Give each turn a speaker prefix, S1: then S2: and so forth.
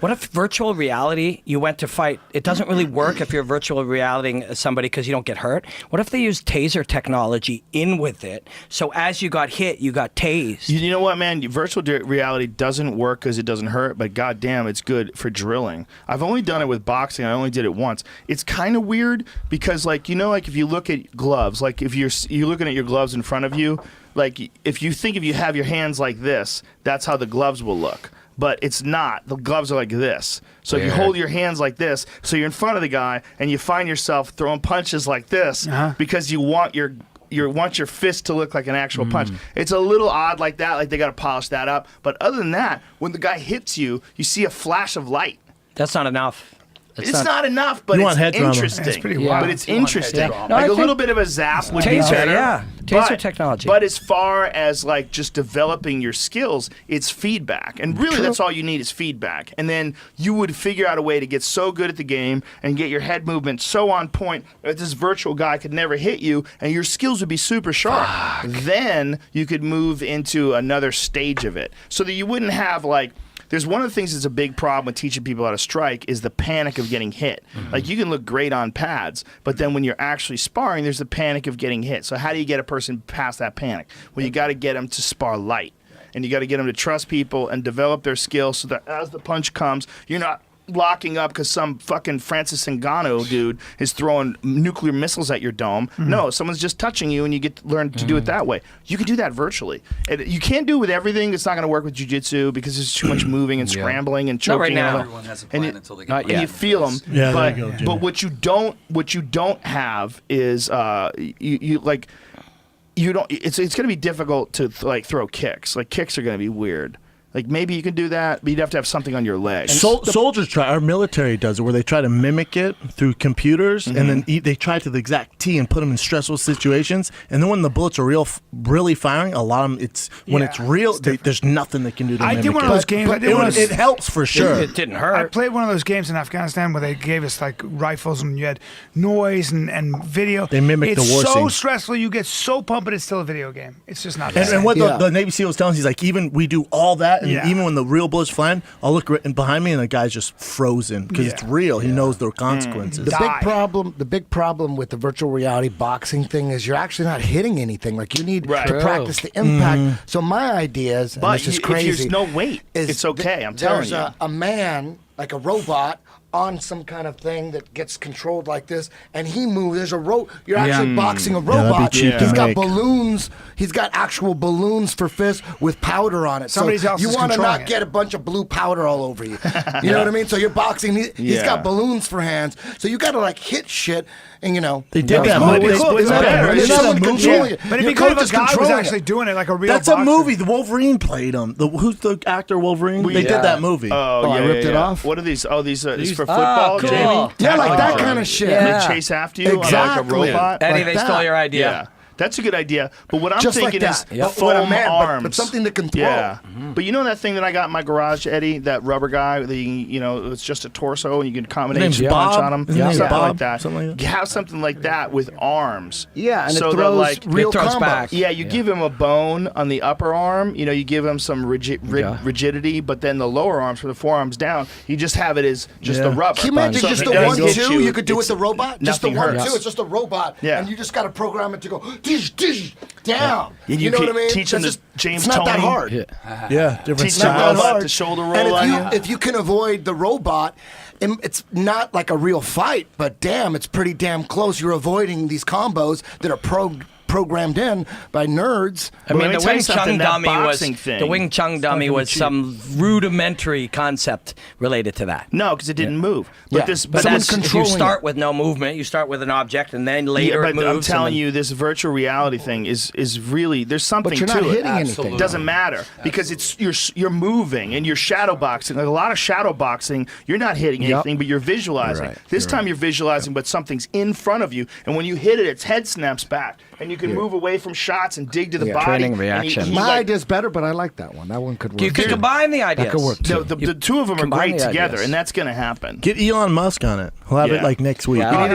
S1: What if virtual reality, you went to fight, it doesn't really work if you're virtual realitying somebody because you don't get hurt. What if they use taser technology in with it, so as you got hit, you got tased?
S2: You know what, man? Virtual reality doesn't work because it doesn't hurt, but goddamn, it's good for drilling. I've only done it with boxing. I only did it once. It's kind of weird because, like, you know, like if you look at gloves, like if you're looking at your gloves in front of you, like if you have your hands like this, that's how the gloves will look. But it's not. The gloves are like this. So if you hold your hands like this, so you're in front of the guy, and you find yourself throwing punches like this because you want your fist to look like an actual punch. It's a little odd like that, like they got to polish that up. But other than that, when the guy hits you, you see a flash of light.
S1: That's not enough.
S2: It's not enough, but it's interesting.
S3: It's pretty wild.
S2: But it's interesting.
S1: No,
S2: Like a little bit of a zap would be better.
S1: Yeah, taser technology.
S2: But as far as like just developing your skills, it's feedback. And really that's all you need is feedback. And then you would figure out a way to get so good at the game and get your head movement so on point that this virtual guy could never hit you, and your skills would be super sharp. Then you could move into another stage of it. So that you wouldn't have like, there's one of the things that's a big problem with teaching people how to strike is the panic of getting hit. Like you can look great on pads, but then when you're actually sparring, there's the panic of getting hit. So how do you get a person past that panic? Well, you got to get them to spar light, and you got to get them to trust people and develop their skills so that as the punch comes, you're not locking up because some fucking Francis Ngannou dude is throwing nuclear missiles at your dome. No, someone's just touching you, and you get to learn to do it that way. You can do that virtually. And you can't do it with everything. It's not going to work with jiu-jitsu because there's too much moving and scrambling and choking.
S1: Not right now.
S4: Everyone has a plan until they get
S1: Not yet.
S2: And you feel them.
S5: Yeah,
S2: but,
S5: there you go, Jimmy.
S2: but what you don't have is you like you don't. It's going to be difficult to like throw kicks. Like kicks are going to be weird. Like maybe you can do that, but you'd have to have something on your leg.
S5: Soldiers try. Our military does it, where they try to mimic it through computers, and then they try to the exact T and put them in stressful situations. And then when the bullets are really firing, a lot of them, it's real. There's nothing they can do to mimic it.
S3: I did one of those games.
S5: It helps for sure.
S1: It didn't hurt.
S3: I played one of those games in Afghanistan where they gave us like rifles and you had noise and video.
S5: They mimic the war
S3: It's so
S5: scene.
S3: stressful. You get so pumped, but it's still a video game. It's just not.
S5: And what the Navy SEAL was telling us, he's like, even we do all that, and even when the real bullets flying, I'll look behind me, and the guy's just frozen because it's real. He knows the consequences.
S6: The big problem with the virtual reality boxing thing is you're actually not hitting anything. Like you need to practice the impact. So my idea is, and
S2: but
S6: this is crazy,
S2: if there's no weight, it's okay. I'm telling you.
S6: There's a man, like a robot, on some kind of thing that gets controlled like this, and he moves. There's a You're actually boxing a robot.
S5: cheap to
S6: He's got
S5: make.
S6: balloons. He's got actual balloons for fists with powder on it.
S3: Somebody else
S6: you
S3: is
S6: want to
S3: controlling
S6: not
S3: it.
S6: get a bunch of blue powder all over you. You know what I mean? So you're boxing. He's got balloons for hands. So you got to like hit shit, and you know.
S5: They did that
S2: movie.
S5: movie.
S2: It's better.
S6: There's
S2: It's
S6: no
S2: just
S6: one
S2: a movie.
S6: controlling it.
S3: But it'd
S6: Your
S3: be good if
S6: coach is
S3: a guy was
S6: controlling
S3: actually
S6: it.
S3: doing it like a real
S5: That's
S3: boxer.
S5: a movie. The Wolverine played him. Who's the actor Wolverine? They did that movie.
S6: I ripped it off?
S2: What are these? Oh, these for football,
S1: cool.
S2: Jamie?
S6: Yeah, like that kind of shit.
S1: Yeah.
S2: They chase after you
S6: Exactly.
S2: on like a robot.
S1: Eddie,
S6: like
S1: they
S6: that.
S1: stole your idea.
S2: Yeah. That's a good idea. But what I'm
S6: Just like
S2: thinking
S6: that.
S2: is
S6: But
S2: foam
S6: with a man,
S2: arms.
S6: but something that can throw.
S2: Yeah. But you know that thing that I got in my garage, Eddie? That rubber guy, it's just a torso and you can combinate
S5: name's
S2: your punch
S5: Bob?
S2: on him.
S5: Isn't his name
S2: Something
S5: Bob?
S2: like that.
S5: Something like that?
S2: You have something like that with arms.
S6: Yeah, and
S2: so
S6: it
S2: that,
S6: throws
S2: like,
S6: real
S1: it throws
S6: combos.
S1: back.
S2: Yeah, you give him a bone on the upper arm. You give him some rigidity, but then the lower arms, from the forearms down, you just have it as just the rubber.
S6: Can you imagine
S2: So
S6: just
S2: if
S6: the
S2: it does hit
S6: 1-2 you could do with the robot? Just the
S2: nothing
S6: 1-2.
S2: hurts.
S6: It's just a robot.
S2: Yeah.
S6: And you just got to program it to go dish, dish, down.
S2: And
S6: you know what I mean?
S2: teach them
S6: It's
S2: the James
S6: it's not that
S2: Toney.
S6: hard.
S5: Yeah, different
S2: Teach them
S5: styles.
S2: robot to shoulder roll
S6: And
S2: on you.
S6: if you can avoid the robot, it's not like a real fight, but damn, it's pretty damn close. You're avoiding these combos that are programmed in by nerds.
S1: I mean,
S2: let me
S1: the
S2: tell you
S1: Wing
S2: something,
S1: Chun
S2: that
S1: dummy was
S2: boxing thing-
S1: the Wing Chun dummy was some rudimentary concept related to that.
S2: No, because it didn't move. But
S6: Yeah.
S2: this,
S1: But
S6: Someone's
S1: that's, if you
S6: controlling
S1: start
S6: it.
S1: with no movement, you start with an object, and then later
S2: but
S1: it moves.
S2: I'm telling
S1: and then-
S2: you, this virtual reality thing is really there's something
S6: But you're
S2: to
S6: not
S2: it.
S6: hitting anything.
S2: It doesn't matter because it's you're moving and you're shadow boxing. Like a lot of shadow boxing, you're not hitting anything, but you're visualizing.
S6: Right.
S2: This time you're visualizing, but something's in front of you, and when you hit it, its head snaps back, and you can move away from shots and dig to the body.
S1: Training
S2: and
S1: reaction.
S6: My idea's better, but I like that one. That one could work.
S1: You could combine the ideas.
S6: That could work too.
S2: the two of them are
S1: Combine
S2: great
S1: the
S2: together,
S1: ideas.
S2: and that's going to happen.
S5: Get Elon Musk on it. He'll have
S2: Yeah.
S5: it like next week.
S1: Yeah.